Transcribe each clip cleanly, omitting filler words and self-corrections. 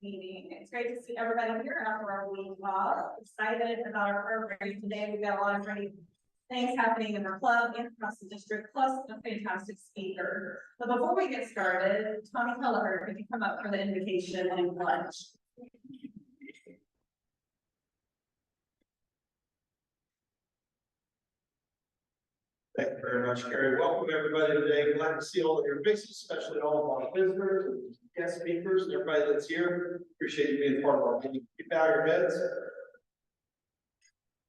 Meeting. It's great to see everybody here after our week off. Excited about our program today. We've got a lot of great things happening in our club and across the district, plus a fantastic speaker. But before we get started, Tommy Kelleher, could you come up for the invocation and lunch? Thank you very much, Carrie. Welcome everybody today. Glad to see all of your faces, especially all of our visitors, and guest speakers, and everybody that's here. Appreciate you being part of our meeting. Keep out your heads.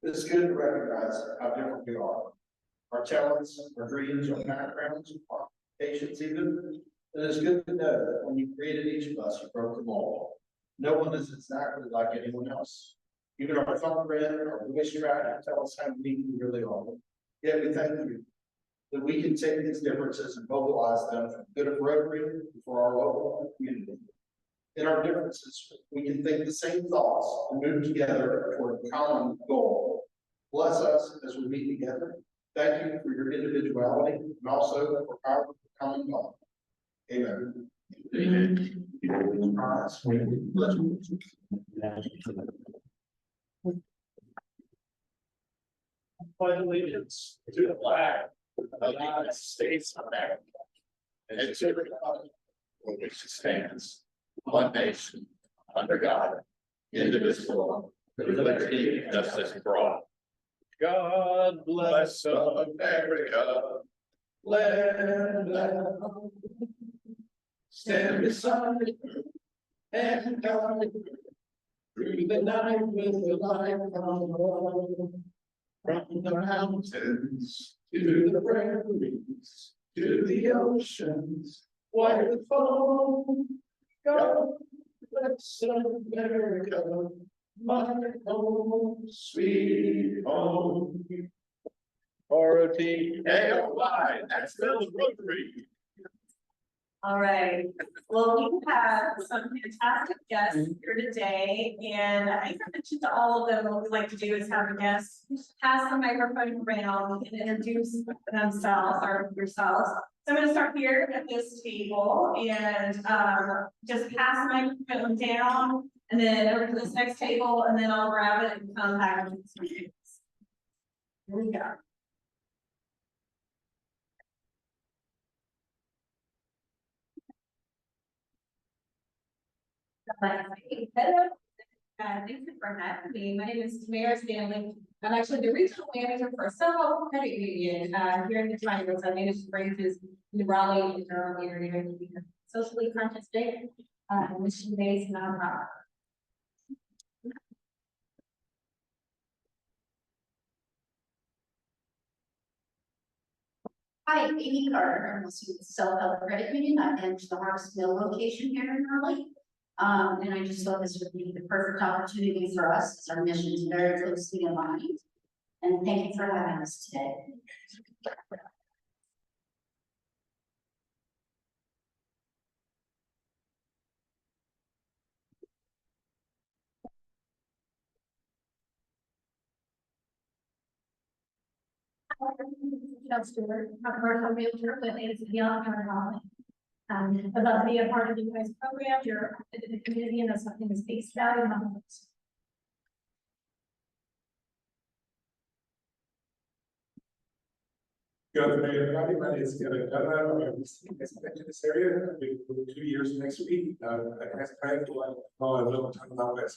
It's good to recognize how different we are. Our talents, our dreams, our backgrounds, our patience even. And it's good to know that when you created each of us, you broke the mold. No one is exactly like anyone else. Even our thumbprint, our voice track tell us how unique we really are. Yet we thank you that we can take these differences and mobilize them for the good of Rotary and for our local community. In our differences, we can think the same thoughts and move together toward a common goal. Bless us as we meet together. Thank you for your individuality and also for our common goal. Amen. Amen. Pledge allegiance to the flag of the United States of America and to the republic for which it stands, one nation, under God, indivisible, with liberty and justice for all. God bless America, land down, stand beside and guide through the night with the light on. From the mountains to the prairies to the oceans, white the foam. God bless America, my home, sweet home. R-O-T-A-O-Y, that spells Rotary. All right. Well, we have some fantastic guests here today, and I think I mentioned to all of them what we like to do is have a guest pass the microphone around and introduce themselves or yourselves. So I'm going to start here at this table and just pass the microphone down, and then over to this next table, and then I'll grab it and come back to this meeting. Here we go. Hello. Thank you for having me. My name is Tamara Stanley. I'm actually the regional manager for Soho Credit Union here in the Triangles. I manage the branches in the Raleigh and Durham area. Socially conscious bank, mission-based nonprofit. Hi, I'm Amy Carter. I'm with Soho Credit Union. I manage the Harvest Mill location here in Raleigh. And I just thought this would be the perfect opportunity for us, as our mission is very closely aligned. And thank you for having us today. Stewart, a commercial realtor with Nancy Young and Raleigh. I'd love to be a part of you guys' program. You're in the community, and that's something that speaks value in my heart. Good afternoon, everybody. My name is Kevin Dunlap. I'm in this area. I've been for 2 years next week. I transplanted to a little time out west.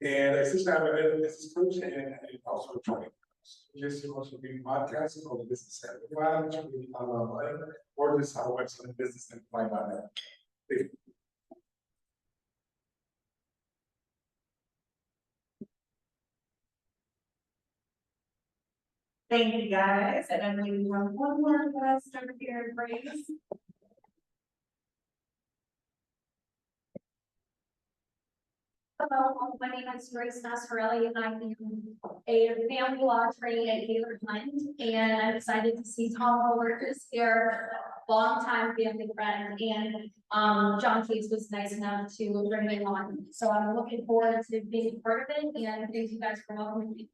And essentially, I'm a business coach and also a training. Just also doing podcasts called Business Amplified, which will be online, or just our website, Business Amplified.net. Thank you. Thank you, guys. And I believe we have one more guest over here, Grace. Hello, my name is Grace Nascarelli, and I'm a family law attorney at Gaylord Hunt, and I'm excited to see Tom Holbert is here, longtime family friend, and John Case was nice enough to bring me on. So I'm looking forward to being part of it, and thank you guys for welcoming me.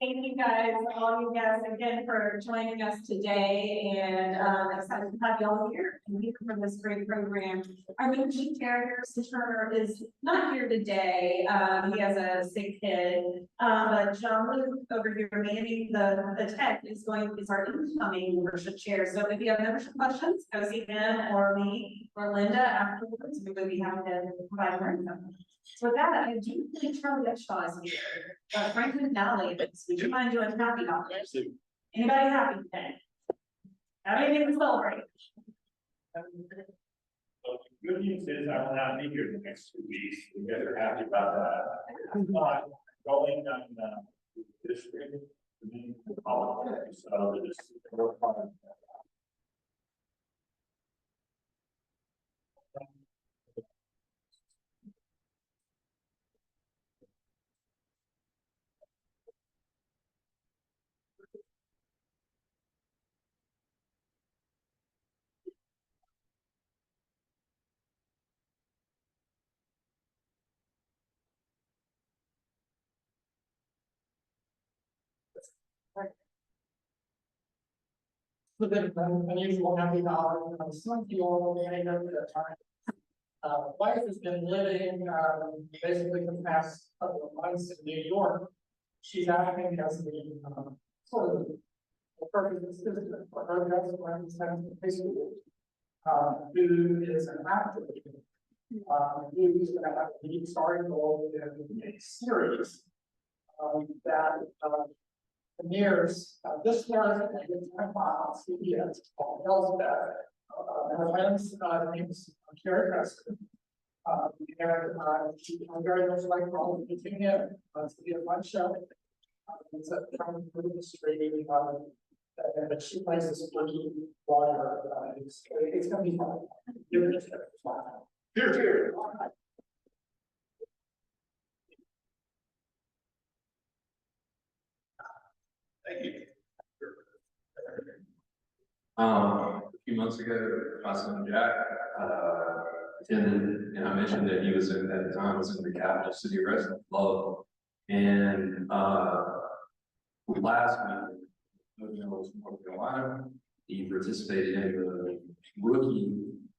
Thank you guys, all you guys again for joining us today and excited to have you all here and here for this great program. Our membership chair, Mr. Turner, is not here today. He has a sick kid. But John Luke over here manning the tech is our incoming membership chair. So if you have membership questions, go see him or me or Linda afterwards. We would be happy to provide more info. So with that, I do think Charlie Upshaw is here. Franklin Valley, would you mind doing happy dollars? Anybody happy today? Have anything to celebrate? So the good news is I will not be here the next 2 weeks. You guys are happy about that. I'm not going on the district. So just work on. A bit of an unusual happy dollar, some of you all may know that wife has been living, basically for the past couple of months in New York. She's acting as the, sort of, the perfect assistant for her best friend's basically, who is an actor. Who's gonna have a lead starring role in a series, that, premieres this Thursday at 10 on CBS called Elspeth. Her friend's name is Carrie Preston. I'm very much like all of you tune in to be a fun show. It's a kind of industry, but she plays this quirky blogger. It's gonna be fun. Give it a try. Here. Thank you. A few months ago, my son Jack attended, and I mentioned that he was at the time was in the Capital City Wrestling Club, and last week, North Carolina, he participated in the rookie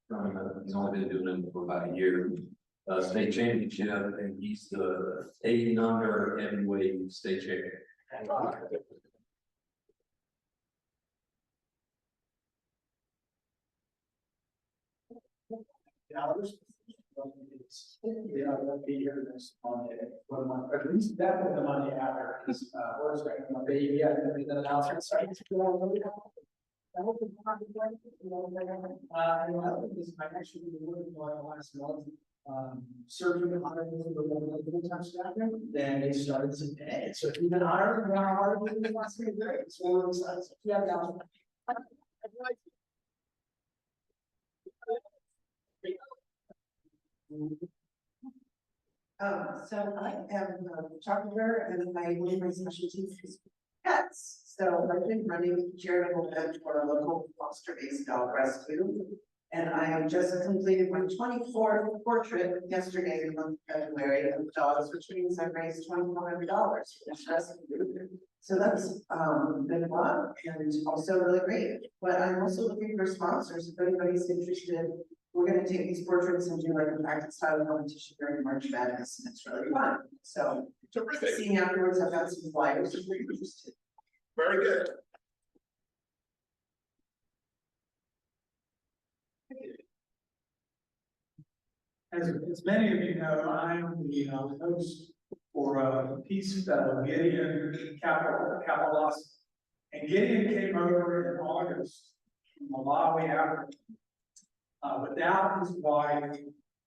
tournament. He's only been doing it for about a year. State championship, and he's the 8-under heavyweight state champion. Yeah, I won't be here next Monday, at least definitely the Monday after, because, we're expecting my baby, I think the announcement starting to go on. I hope it's not going to I actually been working on last month, serving the honor of the full-time staff, then they started today, so if you've been honored, we're honored, we want to be great, so we're excited. Yeah, So I am a photographer and one of my specialties is pets. So I've been running a charitable event for a local foster-based dog rescue. And I just completed my 24th portrait yesterday in the month of February of dogs, which means I've raised $2,400 for this rescue. So that's been fun and also really great. But I'm also looking for sponsors if anybody's interested. We're going to take these portraits and do like a practice style competition during March Madness, and it's really fun. So, seeing afterwards, I've got some flyers if you're interested. Very good. As many of you know, I'm the host for Peace Fellow Gideon Capital. And Gideon came over in August from Malawi, Africa. Without his wife,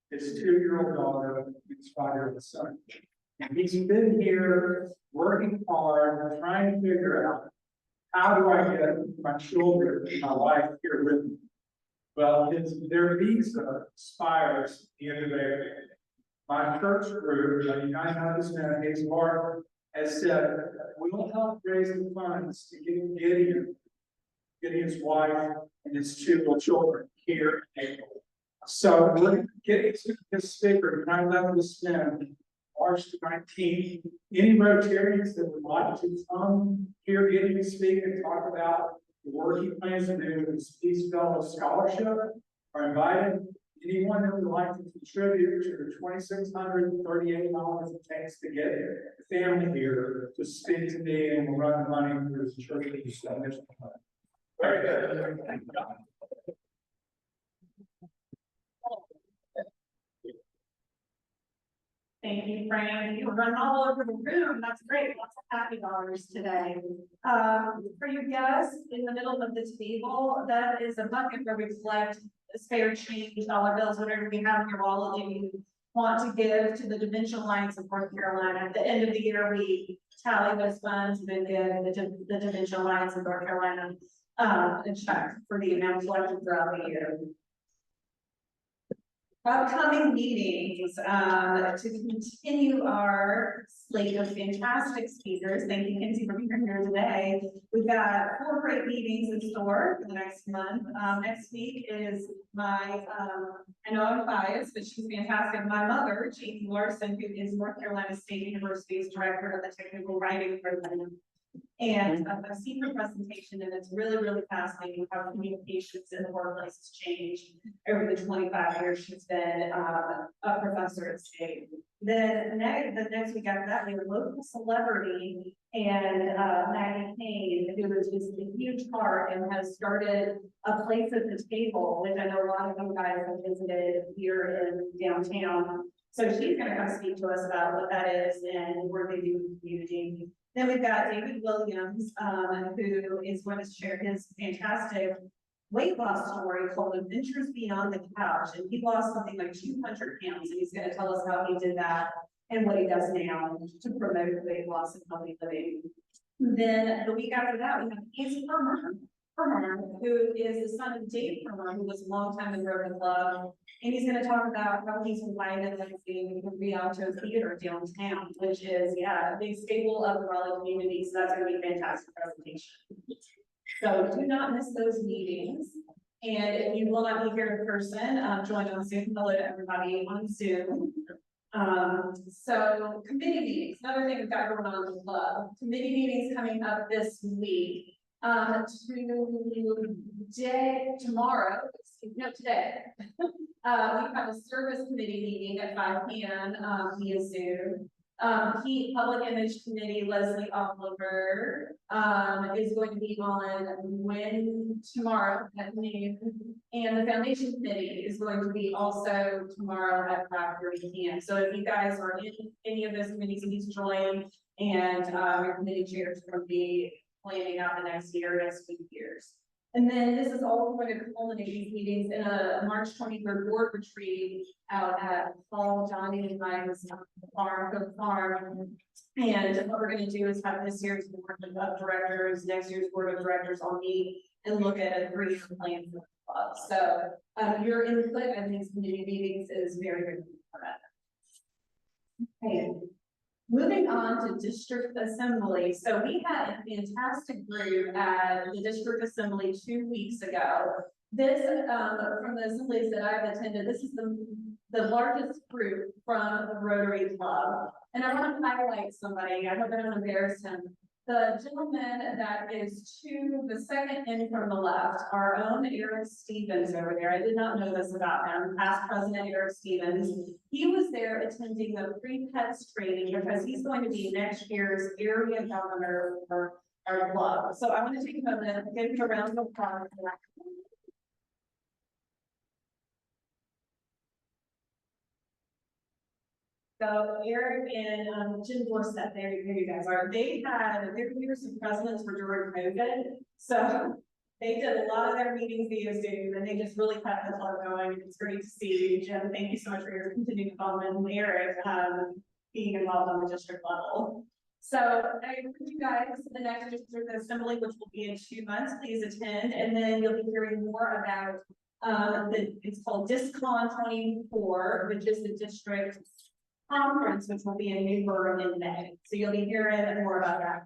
his 2-year-old daughter, his 5-year-old son. And he's been here working hard, trying to figure out how do I get my children and my wife here with me. Well, their visa expires at the end of April. My church group, the United Methodist Hazel Park, has said we'll help raise the funds to get Gideon's wife and his 2 little children here in April. So we're getting to this speaker, United Methodist Men, March 19th. Any Rotarians that would like to come here, get to speak and talk about the work he plans to do with his Peace Fellow Scholarship are invited. Anyone that would like to contribute to the $2,638 it takes to get the family here to speak to me, and we'll run the money through the church. Very good. Thank God. Thank you, Frank. You were running all over the room. That's great. Lots of happy dollars today. For you guests in the middle of the table, that is a bucket where we collect spare change, dollar bills, whatever you have in your wallet that you want to give to the Dementia Alliance of North Carolina. At the end of the year, we tally those funds and then give the Dementia Alliance of North Carolina a check for the amount collected throughout the year. Upcoming meetings, to continue our slate of fantastic speakers. Thank you, Kenzie, for being here today. We've got 4 great meetings in store for the next month. Next week is my, I know I'm biased, but she's fantastic. My mother, Jean Larson, who is North Carolina State University's director of the technical writing program. And I've seen her presentation, and it's really, really fascinating how communications in the workplace has changed over the 25 years she's been a professor at State. Then the next week after that, we have a local celebrity and Maggie Kane, who is just a huge part and has started a place at the table, which I know a lot of you guys have visited here in downtown. So she's going to come speak to us about what that is and work they do in the community. Then we've got David Williams, who is going to share his fantastic weight loss story called Adventures Beyond the Couch. And he lost something like 200 pounds, and he's going to tell us how he did that and what he does now to promote weight loss and healthy living. Then the week after that, we have Casey Herman, who is the son of Dave Herman, who was a long time in Rotary Club. And he's going to talk about how he's invited Lexi to Rialto Theater downtown, which is, a big staple of the Raleigh community. So that's going to be a fantastic presentation. So do not miss those meetings. And if you will not be here in person, join on Zoom. Hello to everybody on Zoom. So committee meetings, another thing we've got going on in the club. Committee meetings coming up this week. Today. We have a service committee meeting at 5 p.m. Via Zoom. Public Image Committee, Leslie Oliver, is going to be on tomorrow at noon. And the Foundation Committee is going to be also tomorrow at 5:30 p.m. So if you guys are in any of those committees, please join, and your committee chairs will be planning out the next few years. And then this is all going to culminate these meetings in a March 23rd board retreat out at Paul, Johnny, and Mike's farm. And what we're going to do is have this year's board of directors, next year's board of directors all meet and look at a 3-year plan for the club. So your input at these committee meetings is very, very important. Okay. Moving on to district assembly. So we had a fantastic group at the district assembly 2 weeks ago. This, from the assemblies that I've attended, this is the largest group from the Rotary Club. And I want to highlight somebody. I hope I don't embarrass him. The gentleman that is to the second in from the left, our own Eric Stevens over there. I did not know this about him. Past President Eric Stevens. He was there attending the pre-pets training because he's going to be next year's area governor for our club. So I want to take a moment and give him a round of applause. So Eric and Jim Dorsett, there you guys are. They had their years of presidents were during COVID. So they did a lot of their meetings via Zoom, and they just really kept the club going. It's great to see you, Jim. Thank you so much for your continued involvement, and Eric being involved on the district level. So I encourage you guys to the next district assembly, which will be in 2 months. Please attend, and then you'll be hearing more about it's called DISCON 24, which is the district conference, which will be in New Bern in May. So you'll be hearing more about that.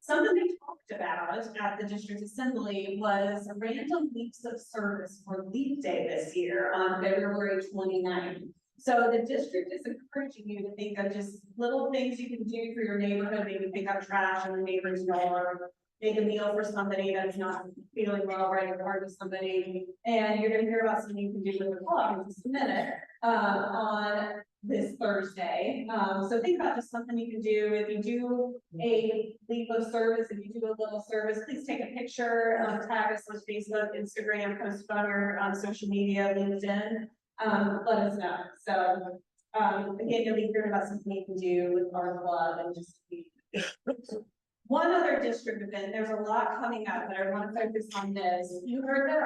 Something we talked about at the district assembly was random weeks of service for Leap Day this year on February 29th. So the district is encouraging you to think of just little things you can do for your neighborhood, maybe pick up trash in the neighbor's yard, make a meal for somebody that's not feeling well, write a card to somebody, and you're gonna hear about something you can do with the club in just a minute, on this Thursday. So think about just something you can do. If you do a leave of service, if you do a little service, please take a picture, tag us on Facebook, Instagram, post it on your, social media, LinkedIn, let us know. So, again, you'll be hearing about something you can do with our club and just be. One other district event, there's a lot coming up, but I want to focus on this. You heard that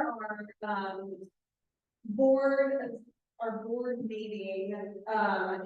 our board meeting,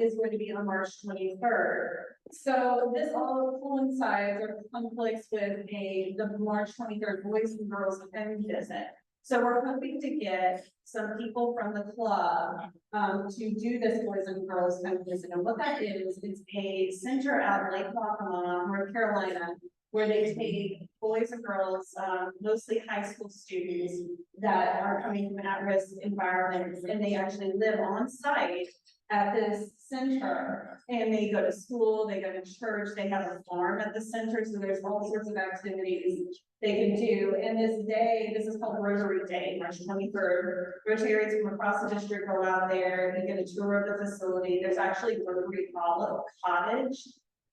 is going to be on March 23rd. So this all coincides or conflicts with the March 23rd Boys and Girls Home visit. So we're hoping to get some people from the club, to do this Boys and Girls Home visit. And what that is, it's a center out in Lake Waccamaw, North Carolina, where they take boys and girls, mostly high school students that are coming from at-risk environments, and they actually live on site at this center. And they go to school, they go to church, they have a farm at the center, so there's all sorts of activities they can do. And this day, this is called Rotary Day, March 23rd. Rotarians from across the district go out there, they get a tour of the facility. There's actually Rotary Olive Cottage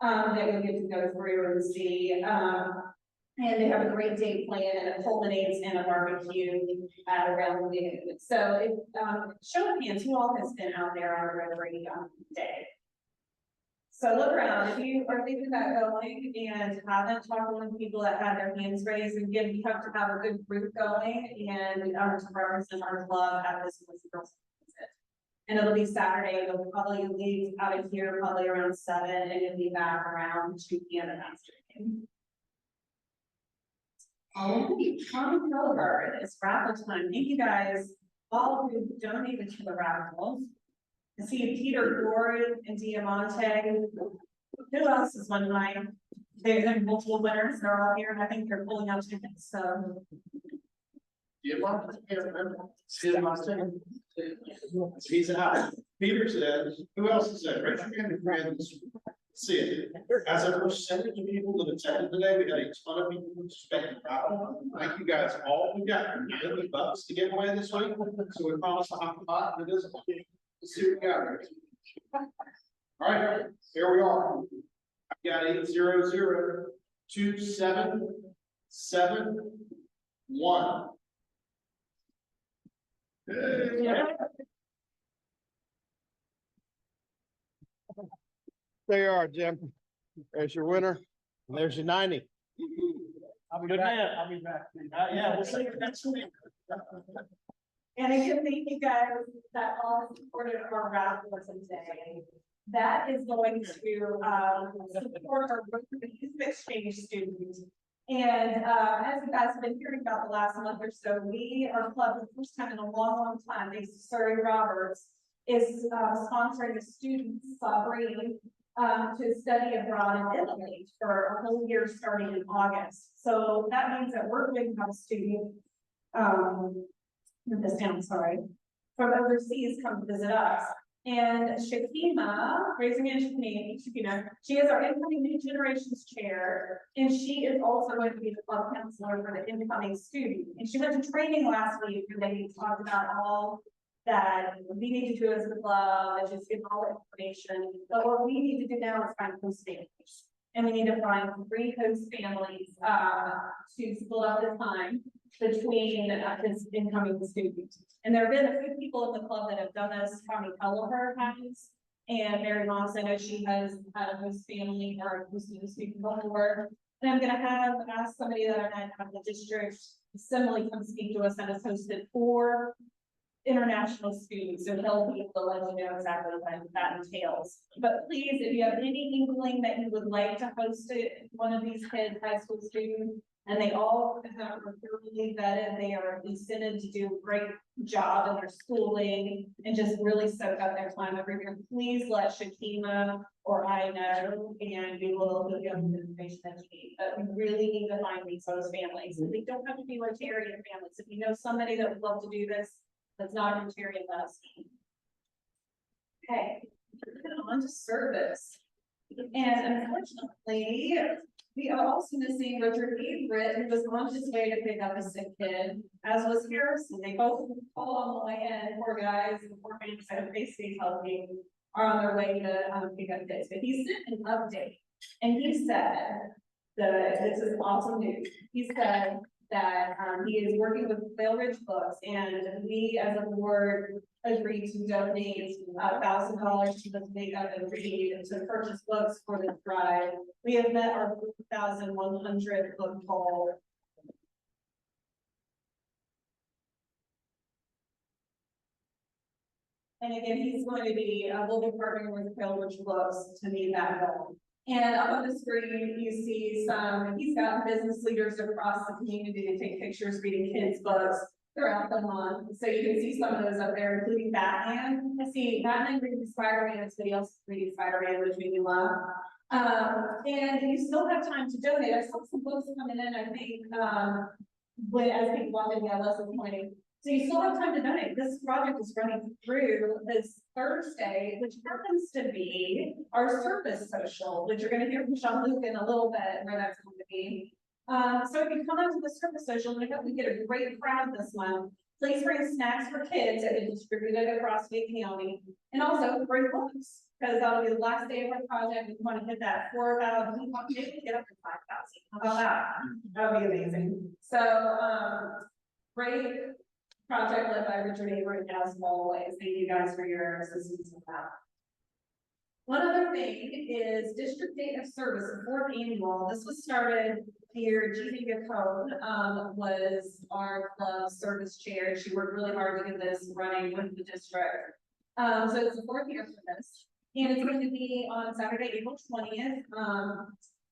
that we get to go through and see. And they have a great day planned, and it culminates in a barbecue at around noon. So, show of hands, who all has been out there on a Rotary Day? So look around, if you are thinking about going and haven't talked to one people that had their hands raised, and again, we have to have a good group going and to represent our club at this Girls visit. And it'll be Saturday, you'll probably leave out of here probably around 7, and you'll be back around 2 p.m. afternoon. All right, Tom Kelleher, it's raffle time. Thank you guys all who donated to the raffle. I see Peter Gore and Diamante. Who else is one night? There's multiple winners. They're all here, and I think they're pulling out tickets. So. He's out. Peter says, who else is there? Raise your hand if you're in this. See it. As a percentage of people that attended today, we had a ton of people participating. Thank you guys all. We got $90 to give away this week. So we promised a hot pot, and it is. Let's see what we got. All right, here we are. I've got 800-2771. There you are, Jim. There's your winner. And there's your 90. I'll be back. I'll be back. Yeah, we'll see you next week. And again, thank you guys that all supported our raffle today. That is going to support our youth exchange students. And as you guys have been hearing about the last month or so, our club, for the first time in a long time, thanks to Surrey Roberts, is sponsoring a student, Sabrine, to study abroad in Italy for a whole year starting in August. So that means that we're going to have a student, from overseas come to visit us. And Shakima, raising hand Shakima, she is our incoming New Generations Chair, and she is also going to be the club counselor for the incoming student. And she went to training last week, and they talked about all that we need to do as a club and just give all the information. But what we need to do now is find host families. And we need to find 3 host families to split up the time between his incoming students. And there have been a few people in the club that have done this. Tommy Kelleher has, and Mary Moss, I know she has had a host family or hosted a student before. And I'm gonna ask somebody that I met out of the district, Simile, come speak to us, that has hosted 4 international students, so they'll be able to let you know exactly what that entails. But please, if you have any inkling that you would like to host one of these kids, high school students, and they all are thoroughly vetted, they are incented to do a great job in their schooling and just really soak up their time every year, please let Shakima or I know, and we will give you the information that you need. But we really need to find these host families. They don't have to be Rotarian families. If you know somebody that would love to do this, that's not a Rotarian, let us know. Okay, on to service. And unfortunately, we are also missing Richard Everett, who was on his way to pick up a sick kid, as was Harrison. They both called on the way in, poor guys, and poor families that have faced these healthy are on their way to pick up kids. But he sent an update, and he said that this is awesome news. He said that he is working with Raleigh Ridge Books, and we as a board agreed to donate $1,000 to the makeup and read to purchase books for the drive. We have met our 4,100 book goal. And again, he's going to be, we'll be partnering with Raleigh Ridge Books to meet that goal. And up on the screen, you see he's got business leaders across the community to take pictures reading kids' books throughout the month. So you can see some of those up there, including Batman. I see Batman reading Spider-Man, somebody else reading Spider-Man, which made me laugh. And you still have time to donate. I saw some books coming in, I think, as people walk in, less than 20. So you still have time to donate. This project is running through this Thursday, which happens to be our service social, which you're going to hear from Sean Luke in a little bit where that's going to be. So if you come out to the service social, we hope we get a great crowd this month. Please bring snacks for kids and distribute it across the county. And also bring books, because that'll be the last day of our project. We want to hit that 4,000. We want to get up to 5,000. How about that? That would be amazing. So, great project led by Richard Avery as always. Thank you guys for your assistance with that. One other thing is District Date of Service, the 4th annual. This was started here. Jeannie Gacone was our club service chair. She worked really hard to get this running with the district. So it's the 4th year for this. And it's going to be on Saturday, April 20th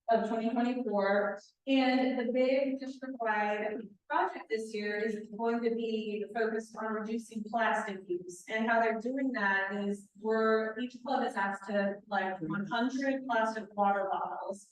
of 2024. And the big district-wide project this year is going to be focused on reducing plastic use. And how they're doing that is each club is asked to collect 100 plastic water bottles,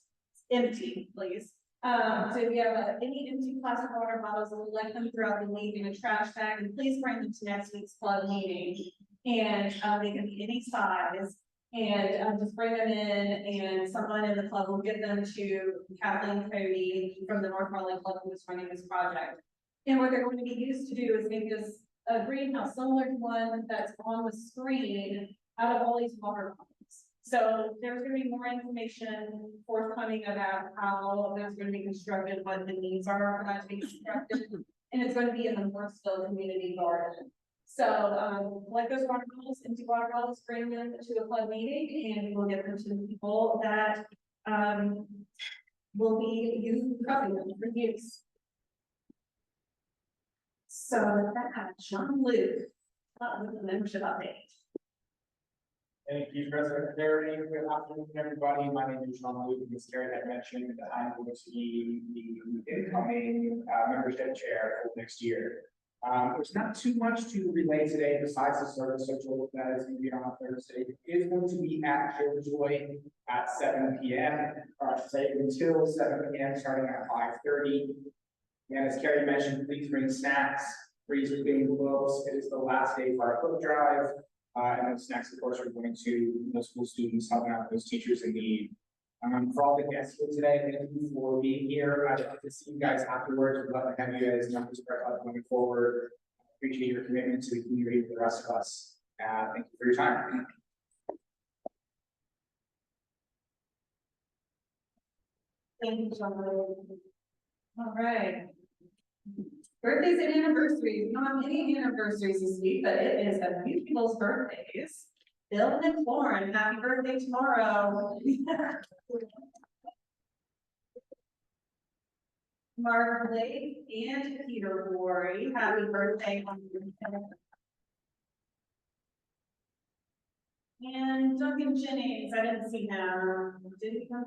empty, please. So if you have any empty plastic water bottles, we'll collect them throughout the week in a trash bag, and please bring them to next week's club meeting. And they can be any size. And just bring them in, and someone in the club will give them to Kathleen Cody from the North Raleigh Club, who is running this project. And what they're going to be used to do is make this a greenhouse similar to one that's on the screen out of all these water bottles. So there's going to be more information forthcoming about how that's going to be constructed, what the needs are for that to be constructed, and it's going to be in the Morrisville Community Garden. So, like those water bottles, empty water bottles, bring them to the club meeting, and we will get them to the people that will be using them for use. So, with that, Sean Luke, with the membership update. Thank you, President Terry. Good afternoon, everybody. My name is Sean Luke, and as Terry had mentioned, I'm going to be the incoming membership chair for next year. There's not too much to relay today besides the service social that is going to be on Thursday. It is going to be at Killjoy at 7 p.m. or I should say until 7 p.m. starting at 5:30. And as Carrie mentioned, please bring snacks, please bring books. It is the last day for our book drive. And those snacks, of course, are going to middle school students, helping out those teachers in need. For all the guests here today, thank you for being here. I'd like to see you guys afterwards. We'd love to have you as members of our club going forward. Appreciate your commitment to the community with the rest of us. Thank you for your time. Thank you, John. All right. Birthdays and anniversaries. We don't have any anniversaries this week, but it is a few people's birthdays. Bill and Lauren, happy birthday tomorrow. Mark Blake and Peter Rory, happy birthday on your birthday. And Duncan Jennings, I didn't see him. Did he come?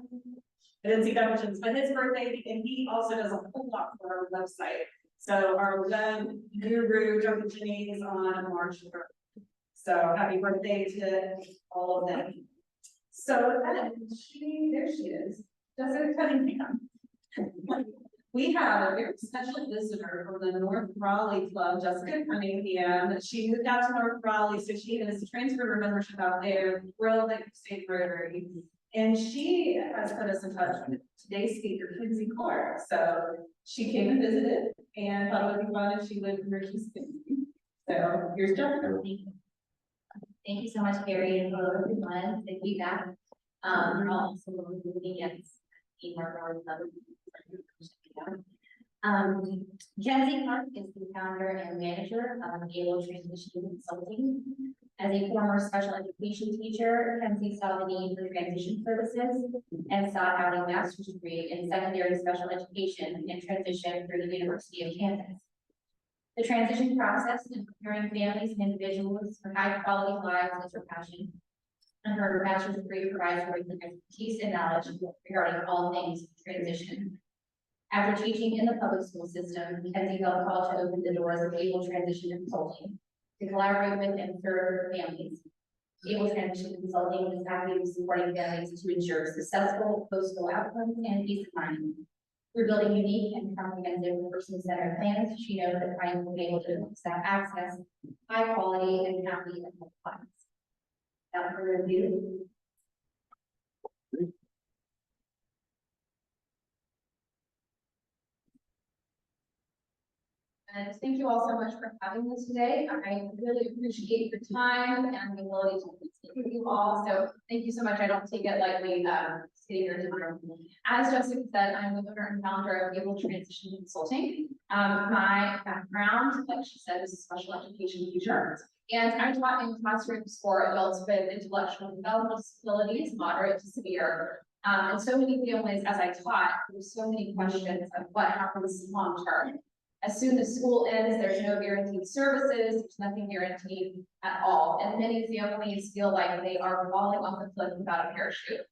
I didn't see Duncan Jennings, but his birthday, and he also does a whole lot for our website. So our web guru, Duncan Jennings, on March 3rd. So happy birthday to all of them. So then there she is, Jessica Cunningham. We have a very special visitor from the North Raleigh Club, Jessica Cunningham. She moved out to North Raleigh, so she has transferred her membership out there, thrilled that State Rotary. And she has put us in touch with today's speaker, Kenzie Clark. So she came and visited and thought it would be fun if she lived where she's been. So here's Jessica. Thank you so much, Carrie, and hello, everyone. Thank you, back. We're all also moving against teamwork or another. Kenzie Clark is the founder and manager of Able Transition Consulting. As a former special education teacher, Kenzie saw the need for transition services and sought out a master's degree in secondary special education and transition through the University of Kansas. The transition process in preparing families and individuals for high quality lives is her passion. And her bachelor's degree provides her with expertise and knowledge regarding all things transition. After teaching in the public school system, Kenzie felt called to open the doors of Able Transition Consulting to collaborate with and serve families. Able Transition Consulting is actively supporting families to ensure successful post-school outcomes and peace of mind. Through building unique and comprehensive person-centered plans, she knows that clients will be able to access high quality and happy and healthy lives. Without further ado. And thank you all so much for having us today. I really appreciate the time and the ability to speak with you all. So thank you so much. I don't take it lightly sitting here tomorrow. As Jessica said, I'm the owner and founder of Able Transition Consulting. My background, like she said, is a special education teacher. And I taught in classrooms for adults with intellectual developmental disabilities, moderate to severe. And so many families, as I taught, there were so many questions of what happens long term. As soon as school ends, there's no guaranteed services, there's nothing guaranteed at all. And many families feel like they are falling off the cliff without a parachute.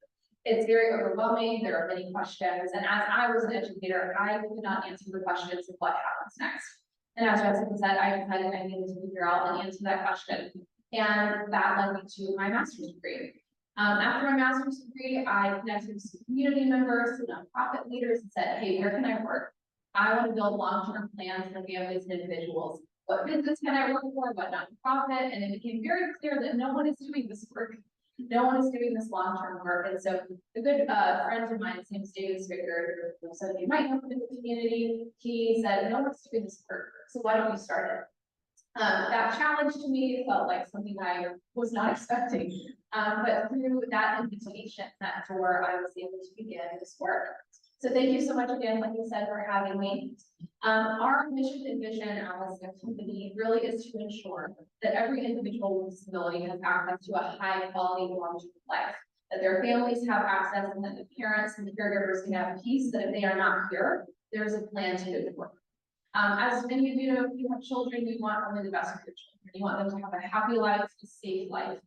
It's very overwhelming, there are many questions. And as I was an educator, I could not answer the questions of what happens next. And as Jessica said, I decided I needed to figure out and answer that question. And that led me to my master's degree. After my master's degree, I connected with some community members, some nonprofit leaders, and said, hey, where can I work? I want to build long-term plans for families and individuals. What business can I work for? What nonprofit? And it became very clear that no one is doing this work. No one is doing this long-term work. And so a good friend of mine, his name is David Stricker, who some of you might know him in the community, he said, no one's doing this work. So why don't you start it? That challenge to me felt like something I was not expecting. But through that invitation, that door, I was able to begin this work. So thank you so much again, like you said, for having me. Our mission and vision as a company really is to ensure that every individual with disability has access to a high quality long-term life, that their families have access and that the parents and the caregivers can have peace that if they are not here, there's a plan to go to work. As many of you know, if you have children, you want only the best for your children. You want them to have a happy life, a safe life.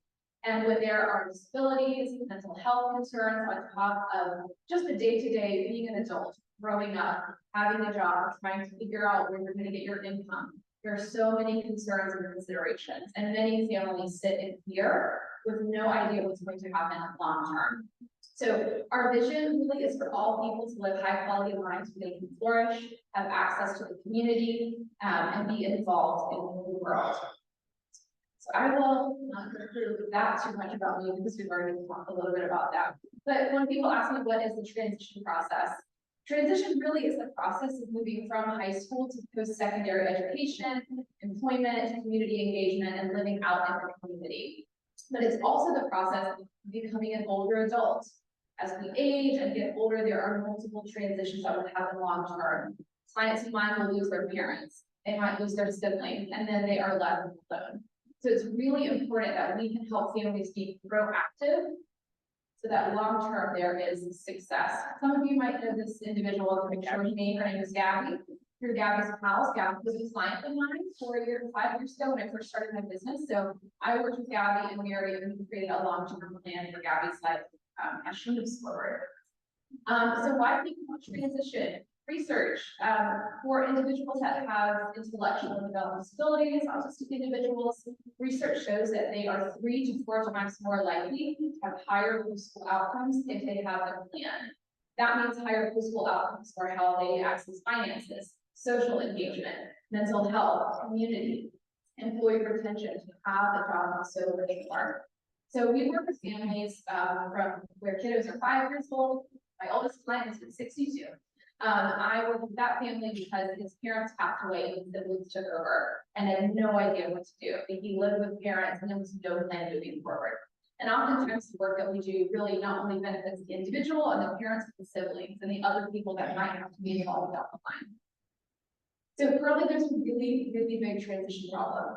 And when there are disabilities, mental health concerns on top of just the day-to-day being an adult, growing up, having a job, trying to figure out where you're going to get your income, there are so many concerns and considerations. And many families sit in fear with no idea what's going to happen long term. So our vision really is for all people to live high quality lives where they can flourish, have access to the community, and be involved in the world. So I will not go through that too much about me because we've already talked a little bit about that. But when people ask me what is the transition process, transition really is the process of moving from high school to post-secondary education, employment, community engagement, and living out in the community. But it's also the process of becoming an older adult. As we age and get older, there are multiple transitions that will happen long term. Clients of mine will lose their parents, they might lose their sibling, and then they are left alone. So it's really important that we can help families be proactive so that long term there is success. Some of you might know this individual in the picture with me. Her name is Gabby. Through Gabby's house, Gabby was a client of mine 5 years ago when I first started my business. So I worked with Gabby and Mary and we created a long-term plan for Gabby's life as she moves forward. So why people want transition? Research for individuals that have intellectual and developmental disabilities, autistic individuals, research shows that they are 3 to 4 times more likely to have higher school outcomes if they have a plan. That means higher physical outcomes for how they access finances, social engagement, mental health, community, employee retention, to have the job and so where they are. So we work with families from where kiddos are 5 years old. My oldest client has been 62. I work with that family because his parents passed away and siblings took over and had no idea what to do. He lived with parents and there was no plan moving forward. And oftentimes the work that we do really not only benefits the individual and the parents, but the siblings and the other people that might have to be involved down the line. So currently there's a really, really big transition problem.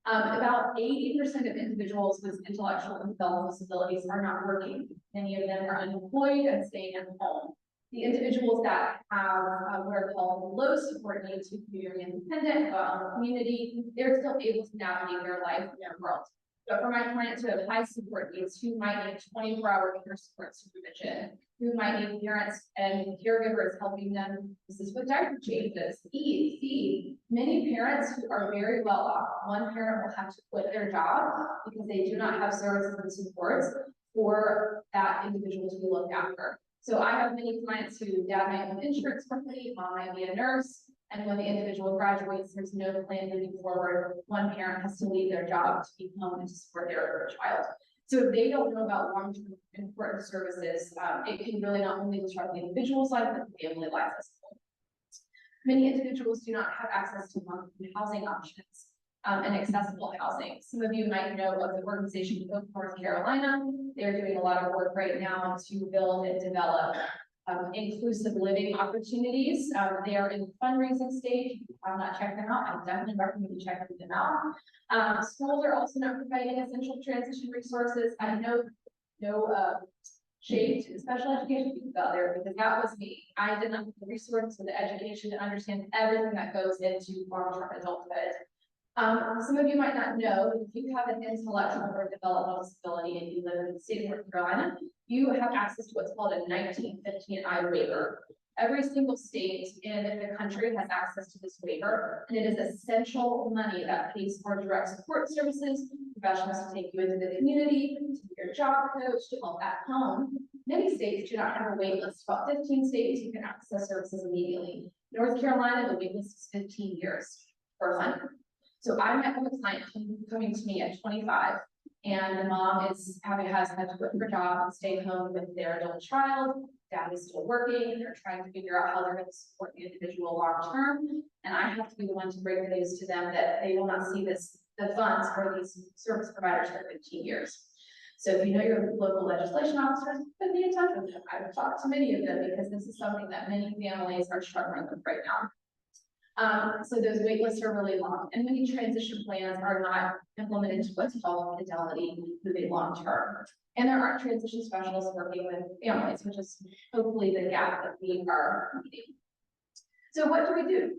About 80% of individuals with intellectual and developmental disabilities are not working. Many of them are unemployed and staying at home. The individuals that have what are called low support needs, who can be very independent, go out in the community, they're still able to navigate their life in their world. But for my clients who have high support needs, who might need 24-hour care support supervision, who might need parents and caregivers helping them, this is with diaper changes, feed. Many parents who are very well off, one parent will have to quit their job because they do not have services and supports for that individual to be looked after. So I have many clients who dad might have insurance company, mom might be a nurse, and when the individual graduates, there's no plan moving forward. One parent has to leave their job to be home and to support their child. So if they don't know about long-term important services, it can really not only disrupt the individual's life, but the family life as well. Many individuals do not have access to monthly housing options and accessible housing. Some of you might know of the organization of North Carolina. They're doing a lot of work right now to build and develop inclusive living opportunities. They are in the fundraising stage. If you have not checked them out, I definitely recommend you check them out. Schools are also not providing essential transition resources. I know no shade to the special education people out there because that was me. I did not have the resources or the education to understand everything that goes into long-term adulthood. Some of you might not know that if you have an intellectual or developmental disability and you live in the state of North Carolina, you have access to what's called a 1915I waiver. Every single state in the country has access to this waiver, and it is essential money that pays for direct support services, professionals to take you into the community, to be your job coach, to help at home. Many states do not have a wait list. About 15 states you can access services immediately. North Carolina, the wait list is 15 years for one. So I met with a client coming to me at 25, and the mom has had to quit her job and stay home with their adult child. Dad is still working, and they're trying to figure out how they're going to support the individual long term. And I have to be the one to break the news to them that they will not see the funds for these service providers for 15 years. So if you know your local legislation officers, put me in touch with them. I've talked to many of them because this is something that many families are struggling with right now. So those wait lists are really long, and many transition plans are not implemented to what's called fidelity moving long term. And there aren't transition specialists working with families, which is hopefully the gap that we are meeting. So what do we do?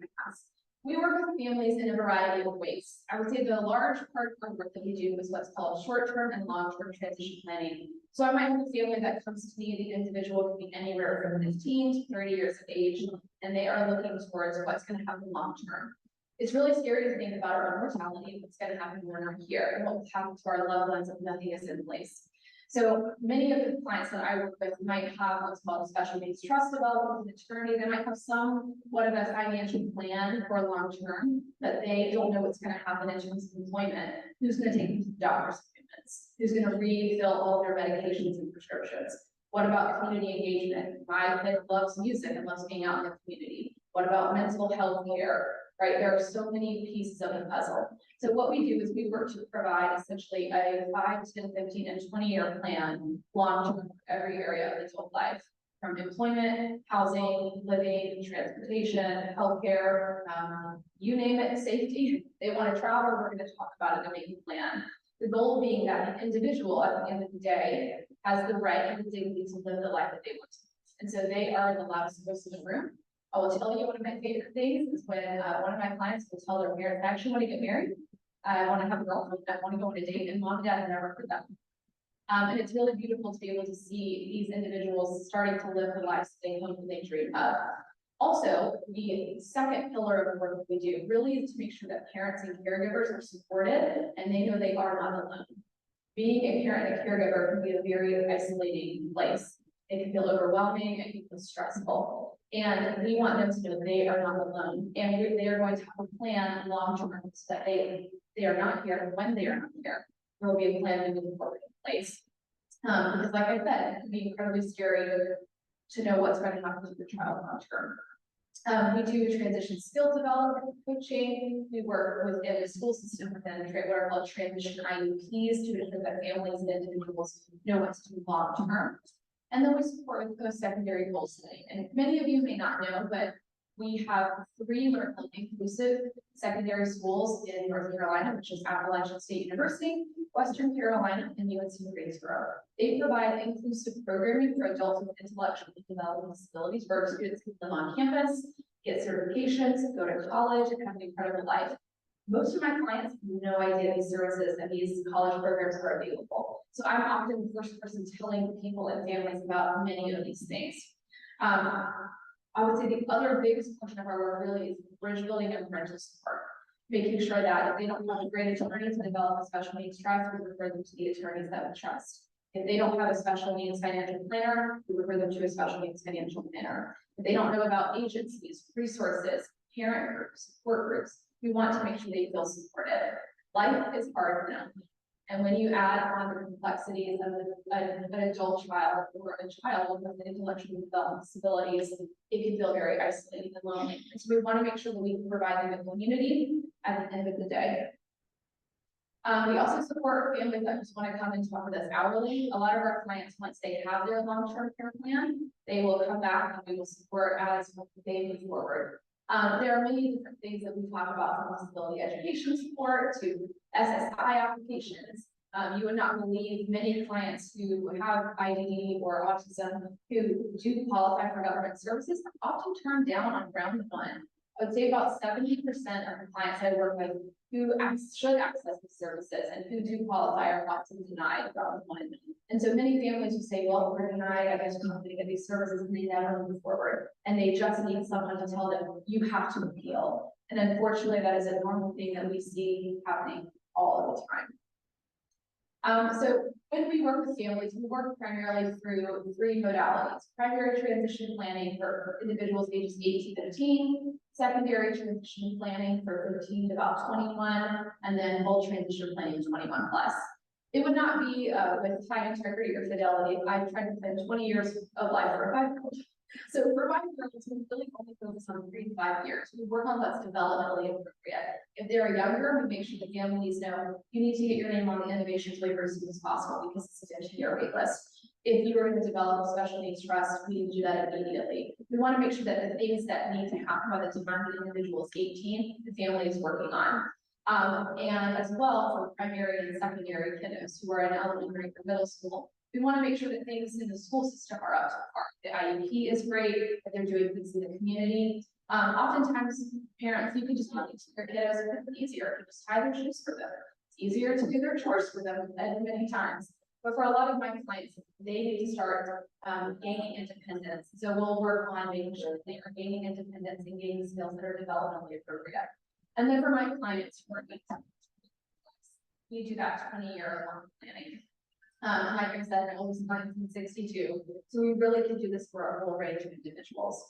We work with families in a variety of ways. I would say the large part of work that we do is what's called short-term and long-term transition planning. So I might have a family that comes to me, the individual can be anywhere from 15 to 30 years of age, and they are looking towards what's going to happen long-term. It's really scary to think about our mortality and what's going to happen when we're not here, and what will happen to our loved ones if nothing is in place. So many of the clients that I work with might have what's called a special needs trust development with an attorney. They might have somewhat of a financial plan for long term, but they don't know what's going to happen in terms of employment. Who's going to take them to doctor's appointments? Who's going to refill all their medications and prescriptions? What about community engagement? My kid loves music and loves being out in the community. What about mental health care? Right, there are so many pieces of the puzzle. So what we do is we work to provide essentially a 5, 10, 15, and 20-year plan long-term for every area of adult life, from employment, housing, living, transportation, healthcare, you name it, safety. They want to travel, we're going to talk about it and make a plan. The goal being that the individual at the end of the day has the right and the dignity to live the life that they want to. And so they are the loudest voice in the room. I will tell you one of my favorite things is when one of my clients will tell their parents, I actually want to get married. I want to have a girlfriend. I want to go on a date, and mom and dad have never heard that. And it's really beautiful to be able to see these individuals starting to live the lives they hope they dream of. Also, the second pillar of the work that we do really is to make sure that parents and caregivers are supported and they know they are not alone. Being a parent and a caregiver can be a very isolating place. It can feel overwhelming, it can feel stressful. And we want them to know they are not alone, and they are going to have a plan long-term so that they are not here when they are not here. There will be a plan moving forward in place. Because like I said, it can be incredibly scary to know what's going to happen to your child long-term. We do transition skill development coaching. We work within the school system within what are called transition IUPs to ensure that families and individuals know what to do long term. And then we support with post-secondary goal setting. And many of you may not know, but we have 3 inclusive secondary schools in North Carolina, which is Appalachian State University, Western Carolina, and UNC Greensboro. They provide inclusive programming for adults with intellectual and developmental disabilities where students can live on campus, get certifications, go to college, and have an incredible life. Most of my clients have no idea these services and these college programs are available. So I'm often the first person telling people and families about many of these things. I would say the other biggest portion of our work really is bridge building and parental support, making sure that if they don't have a great attorney to develop a special needs trust, we refer them to the attorneys that we trust. If they don't have a special needs financial planner, we refer them to a special needs financial planner. If they don't know about agencies, resources, parent groups, support groups, we want to make sure they feel supported. Life is hard now. And when you add on the complexities of an adult child or a child with intellectual development disabilities, it can feel very isolating and lonely. And so we want to make sure that we can provide them a community at the end of the day. We also support families that just want to come and talk with us hourly. A lot of our clients, once they have their long-term care plan, they will come back and we will support as they move forward. There are many different things that we talk about, from disability education support to SSI applications. You would not believe many clients who have IDD or autism who do qualify for government services are often turned down on round 1. I would say about 70% of the clients I work with who should access the services and who do qualify are often denied round 1. And so many families will say, well, we're denied, I guess we're not going to get these services, and they never move forward. And they just need someone to tell them, you have to appeal. And unfortunately, that is a normal thing that we see happening all of the time. So when we work with families, we work primarily through 3 modalities: primary transition planning for individuals ages 8 to 15, secondary transition planning for 15 to about 21, and then full transition planning 21 plus. It would not be with high integrity or fidelity. I've tried to spend 20 years of life for a 5-year-old. So for my clients, we really only focus on 3 to 5 years. We work on what's developmentally appropriate. If they're younger, we make sure the families know you need to get your name on the innovations waiver as soon as possible because it's a 10-year wait list. If you are going to develop a special needs trust, we need to do that immediately. We want to make sure that the things that need to happen by the time the individual is 18, the family is working on. And as well for primary and secondary kiddos who are in elementary or middle school, we want to make sure that things in the school system are up to par. The IUP is great, that they're doing things in the community. Oftentimes, parents, you can just help their kiddos a bit easier. You just tie their shoes for them. It's easier to do their chores for them many times. But for a lot of my clients, they need to start gaining independence. So we'll work on making sure that they are gaining independence and gaining skills that are developmentally appropriate. And then for my clients who are 8 to 10, we do that 20-year-long planning. Like I said, I was 1962, so we really can do this for a whole range of individuals.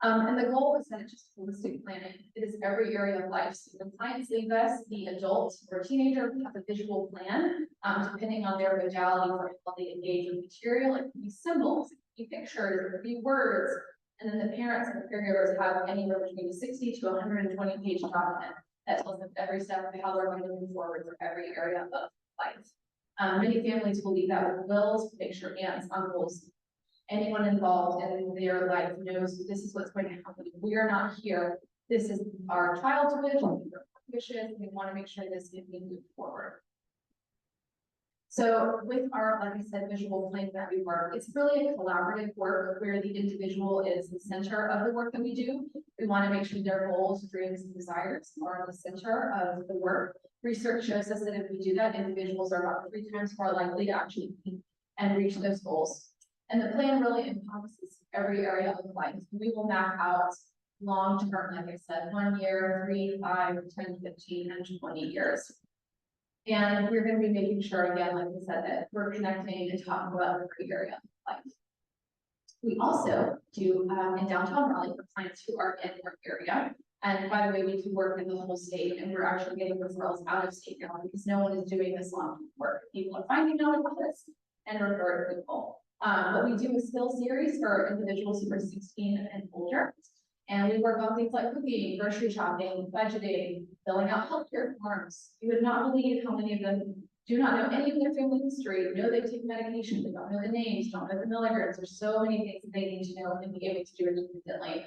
And the goal is that it's just holistic planning. It is every area of life. So when clients leave us, the adult or teenager have a visual plan, depending on their modality for how they engage with material. It can be symbols, it can be pictures, it can be words. And then the parents and the caregivers have anywhere between 60 to 120 page document that tells them every step of how they're going to move forward for every area of life. Many families will leave that with wills, make sure aunts, uncles, anyone involved in their life knows this is what's going to happen. If we are not here, this is our child's wish, we want to make sure this can be moved forward. So with our, like I said, visual plan that we work, it's really a collaborative work where the individual is the center of the work that we do. We want to make sure their goals, dreams, and desires are the center of the work. Research shows us that if we do that, individuals are about 3 times more likely to actually and reach those goals. And the plan really encompasses every area of life. We will map out long-term, like I said, 1 year, 3, 5, 10, 15, and 20 years. And we're going to be making sure, again, like we said, that we're connecting and talking about every area of life. We also do, in downtown Raleigh for clients who are in our area. And by the way, we can work in the whole state, and we're actually getting referrals out of state now because no one is doing this long work. People are finding out about this and referring people. But we do a skill series for individuals who are 16 and older. And we work on things like cooking, grocery shopping, budgeting, filling out healthcare forms. You would not believe how many of them do not know any of their family history, know they take medication, but don't know the names, don't know the milligrams. There's so many things that they need to know and be able to do it independently.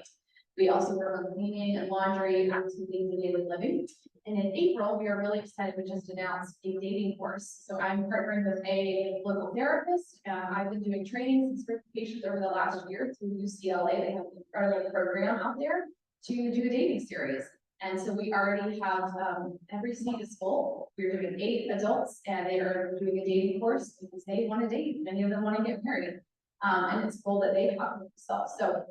We also work on cleaning and laundry, activities of daily living. And in April, we are really excited. We just announced a dating course. So I'm partnering with a local therapist. I've been doing trainings and certifications over the last year through UCLA. They have an incredible program out there to do a dating series. And so we already have, every seat is full. We're doing 8 adults and they are doing a dating course because they want to date. Many of them want to get married. And it's cool that they have themselves. So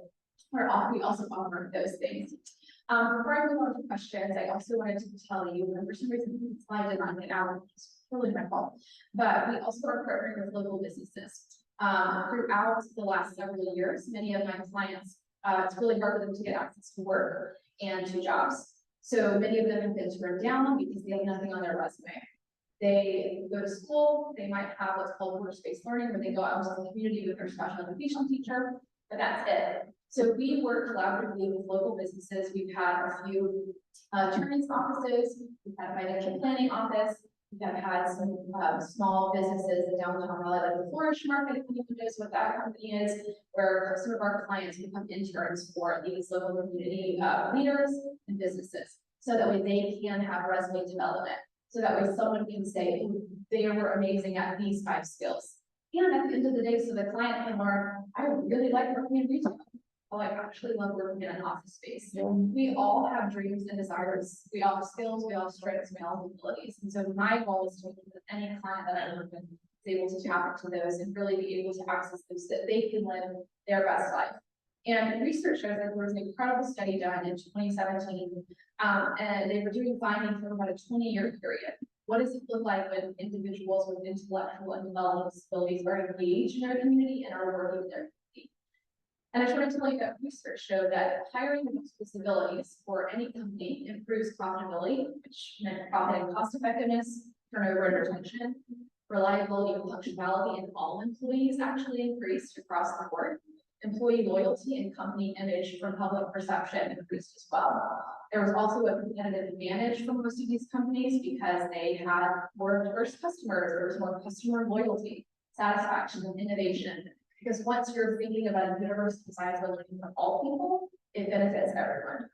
we also offer those things. Before I move on to questions, I also wanted to tell you, and for some reason, the slide did not get out, it's really my fault. But we also are partnering with local businesses. Throughout the last several years, many of my clients, it's really hard for them to get access to work and to jobs. So many of them have been turned down because they have nothing on their resume. They go to school, they might have what's called workspace learning, where they go out into the community with their special education teacher, but that's it. So we work collaboratively with local businesses. We've had a few attorneys' offices, we've had a financial planning office, we have had some small businesses in downtown Raleigh, like the Flourish Market, if anyone knows what that company is, where some of our clients become interns for these local community leaders and businesses, so that way they can have resume development. So that way someone can say, they were amazing at these 5 skills. And at the end of the day, so the client can learn, I really like working in retail. Oh, I actually love working in an office space. We all have dreams and desires. We all have skills, we all have strengths, we all have abilities. And so my goal is to make sure that any client that I work with is able to tap into those and really be able to access those so that they can live their best life. And research shows that there was an incredible study done in 2017, and they were doing findings for about a 20-year period. What does it look like when individuals with intellectual and developmental disabilities are engaged in their community and are working with their community? And I just wanted to tell you that research showed that hiring with disabilities for any company improves profitability, which meant profit and cost effectiveness, turnover and retention, reliability and functionality, and all employees actually increased across the board. Employee loyalty and company image from public perception increased as well. There was also a competitive advantage for most of these companies because they had more diverse customers. There was more customer loyalty, satisfaction, and innovation. Because once you're thinking about a universal design solution for all people, it benefits everyone.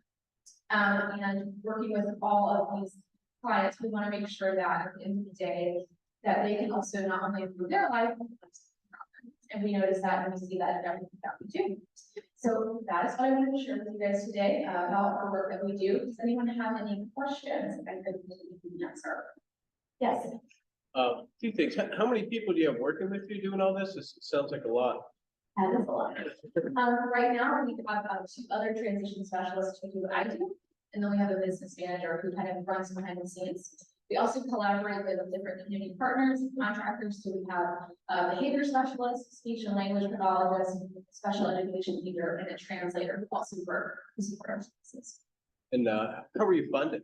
And working with all of these clients, we want to make sure that at the end of the day, that they can also not only improve their life, and we notice that and we see that in everything that we do. So that is what I wanted to share with you guys today about the work that we do. Does anyone have any questions I could answer? Yes. 2 things. How many people do you have working with you doing all this? It sounds like a lot. That is a lot. Right now, we have 2 other transition specialists who do what I do, and then we have a business manager who kind of runs behind the scenes. We also collaborate with different community partners and contractors. So we have a behavior specialist, speech and language pathologist, special education teacher, and a translator who also work to support our services. And how are you funded?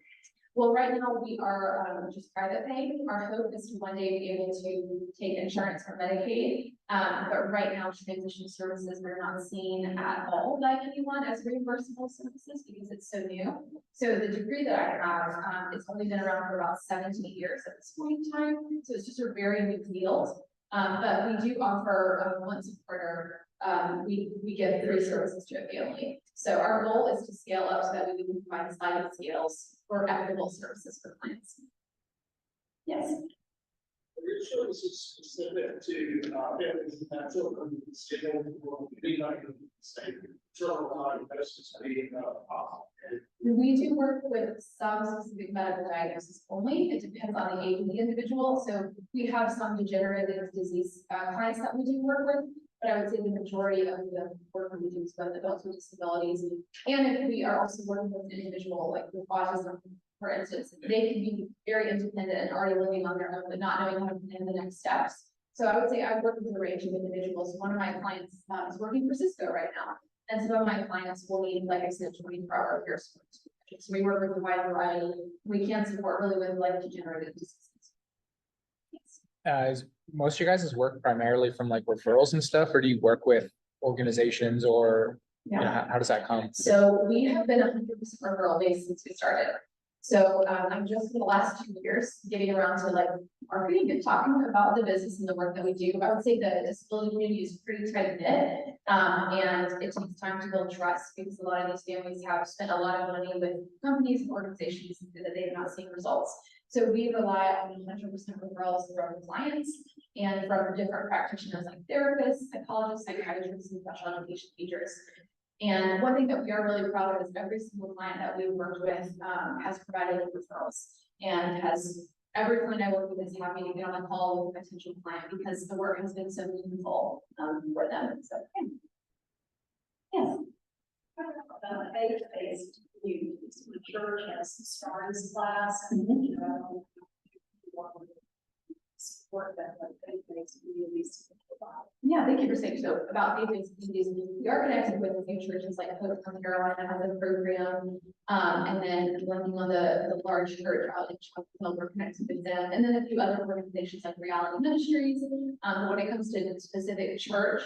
Well, right now we are just private pay. Our hope is to one day be able to take insurance from Medicaid. But right now transition services are not seen at all by anyone as reimbursable services because it's so new. So the degree that I have, it's only been around for about 17 years at this point in time. So it's just a very new field. But we do offer once a quarter, we give free services to a family. So our goal is to scale up so that we can provide sliding scales for equitable services for clients. Yes. Your services specific to families and children, be like say children being we do work with some specific medical diagnosis only. It depends on the age of the individual. So we have some degenerative disease clients that we do work with, but I would say the majority of the work we do is with adults with disabilities. And if we are also working with an individual like with autism, for instance, they can be very independent and already living on their own, but not knowing how to plan the next steps. So I would say I work with a range of individuals. One of my clients is working for Cisco right now. And some of my clients will need, like I said, 24-hour care support. So we work with a wide variety. We can support really with life degenerative diseases. Is most of your guys' work primarily from like referrals and stuff, or do you work with organizations or, you know, how does that come? So we have been 100% referral based since we started. So I'm just in the last 2 years getting around to like marketing and talking about the business and the work that we do. I would say the disability community is pretty tight knit. And it takes time to build trust because a lot of these families have spent a lot of money with companies and organizations that they have not seen results. So we rely on 100% referrals from clients and from different practitioners like therapists, psychologists, psychiatrists, and special education teachers. And one thing that we are really proud of is every single client that we've worked with has provided referrals, and has every client I work with is happy to get on a call with a potential client because the work has been so meaningful for them. So yes. Faith-based communities, the church has stars class, and you know, support that faith-based communities provide. Yeah, thank you for saying so. About faith-based communities, we are connected with a few churches like Hope from Carolina has a program, and then working on the large church out in Chapel, we're connected with them, and then a few other organizations like Reality Ministries. When it comes to specific church,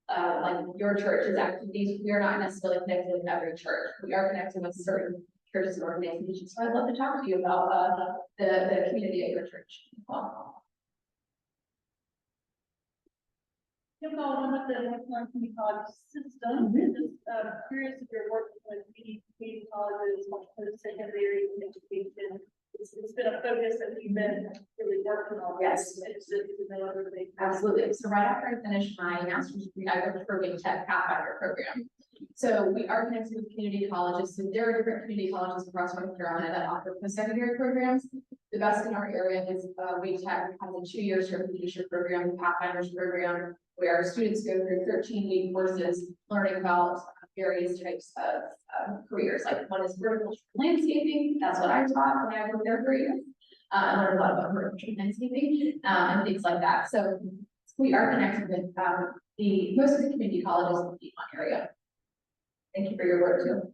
like your church's activities, we are not necessarily connected with every church. We are connected with certain churches and organizations. So I'd love to talk to you about the community at your church. Well, One of the excellent community college system, just curious if you're working with community colleges, post-secondary education. It's been a focus that we've been really working on. Yes. Absolutely. Absolutely. So right after I finished my master's degree, I worked for Wing Tech Pathfinder program. So we are connected with community colleges. So there are different community colleges across North Carolina that offer post-secondary programs. The best in our area is Wing Tech has a 2-year certification program, the Pathfinders program, where students go through 13-week courses learning about various types of careers. Like one is vertical landscaping. That's what I taught when I worked there for years. I learned a lot about vertical landscaping and things like that. So we are connected with most of the community colleges in the Piedmont area. Thank you for your work too.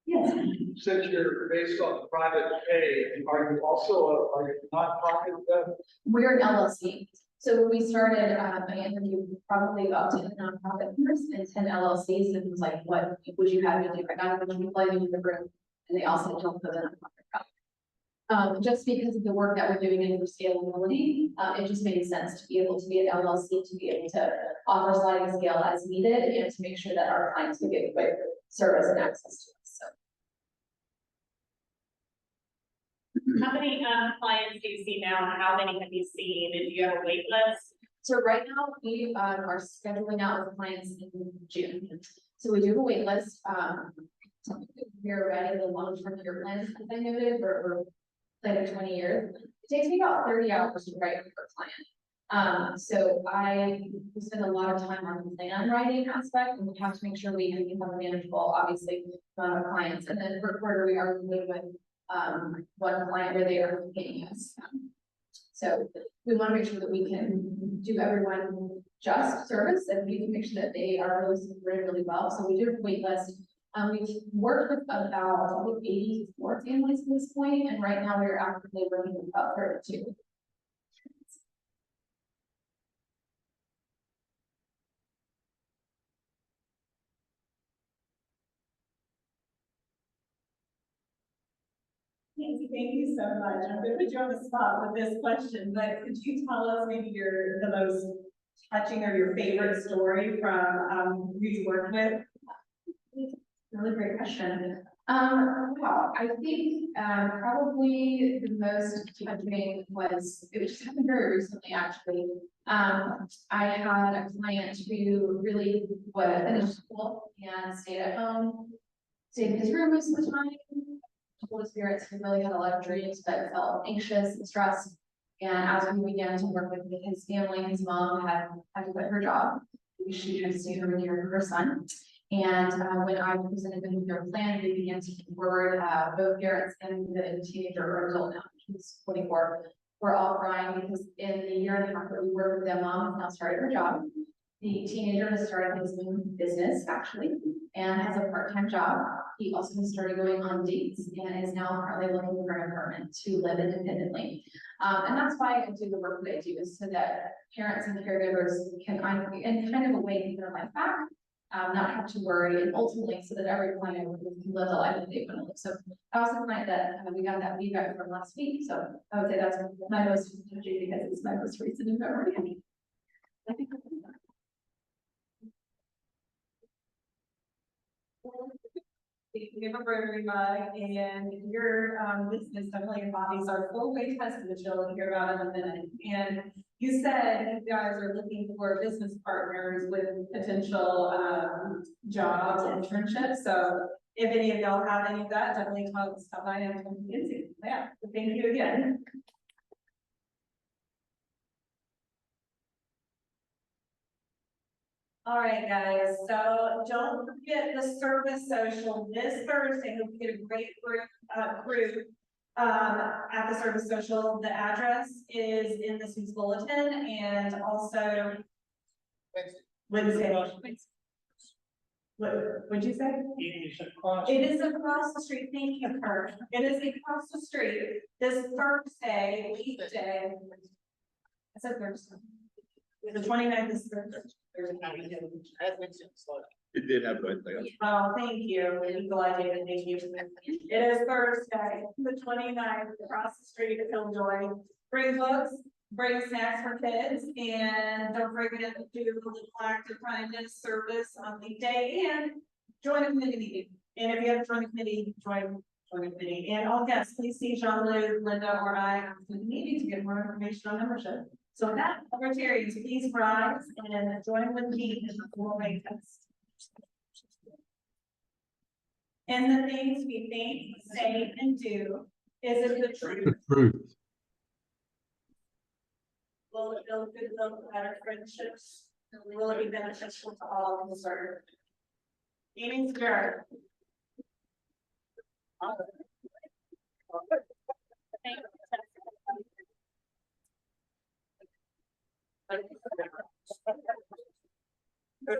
Yes. Since you're based on private pay, are you also a nonprofit? We're an LLC. So when we started, I interviewed probably about 10 nonprofit groups and 10 LLCs, and it was like, what would you have me do? I got a bunch of people in the room, and they also don't put in a nonprofit. Just because of the work that we're doing and for scalability, it just made sense to be able to be an LLC, to be able to offer sliding scale as needed, and to make sure that our clients would get quick service and access to us. So. How many clients do you see now, and how many have you seen, and do you have a wait list? So right now we are scheduling out with clients in June. So we do have a wait list. We're ready the long-term care plans, as I noted, we're planning 20 years. It takes me about 30 hours to write for a client. So we spend a lot of time on the plan writing aspect, and we have to make sure we have a manageable, obviously, amount of clients. And then per quarter, we are living with one client where they are paying us. So we want to make sure that we can do everyone just service, and we can make sure that they are really supported really well. So we do have a wait list. We've worked with about 84 families at this point, and right now we're actively working with about 32. Kenzie, thank you so much. I'm going to put you on the spot with this question, but could you tell us maybe the most touching or your favorite story from who you worked with? Really great question. Wow, I think probably the most touching was, it just happened very recently actually. I had a client who really finished school and stayed at home, stayed in his room most of the time. Told his parents he really had a lot of dreams, but felt anxious and stressed. And as we began to work with his family, his mom had to quit her job. She had to stay over here for her son. And when I presented them with their plan, we began to forward both parents and the teenager or adult now, he's 24, we're all crying because in the year and a half that we worked with them, mom has now started her job. The teenager has started his own business actually, and has a part-time job. He also has started going on dates and is now currently looking for an apartment to live independently. And that's why I do the work that I do, is so that parents and caregivers can, in kind of a way, give their life back. Not have to worry, and ultimately so that every client can live the life that they want to live. So I was glad that we got that feedback from last week. So I would say that's my most touchy because it's my most recent in memory. I think that's that. You have a Rotary mug, and your business, definitely your hobbies are full way tested, which you'll hear about in a minute. And you said you guys are looking for business partners with potential jobs, internships. So if any of y'all have any of that, definitely stop by and come to Kenzie. Yeah, so thank you again. All right, guys, so don't forget the service social this Thursday. Hope you get a great group at the service social. The address is in this week's bulletin, and also Wednesday. What'd you say? It is across the street. Thank you, Kurt. It is across the street this Thursday, weekday. I said Thursday. The 29th is Thursday. It did have both. Oh, thank you, Eagle Eye David, thank you. It is Thursday, the 29th, across the street at Killjoy. Bring books, bring snacks for kids, and don't forget to do the little active kindness service on the day, and join a committee meeting. And if you haven't joined a committee, join a committee. And all guests, please see Jean-Luc, Linda, or I after the meeting to get more information on membership. So with that, Rotarians, please rise and join with me in the four-way test. And the things we think, say, and do, is it the truth? Truth. Will it build good, better friendships? Will it be beneficial to all concerned? Meetings adjourned. Thank you.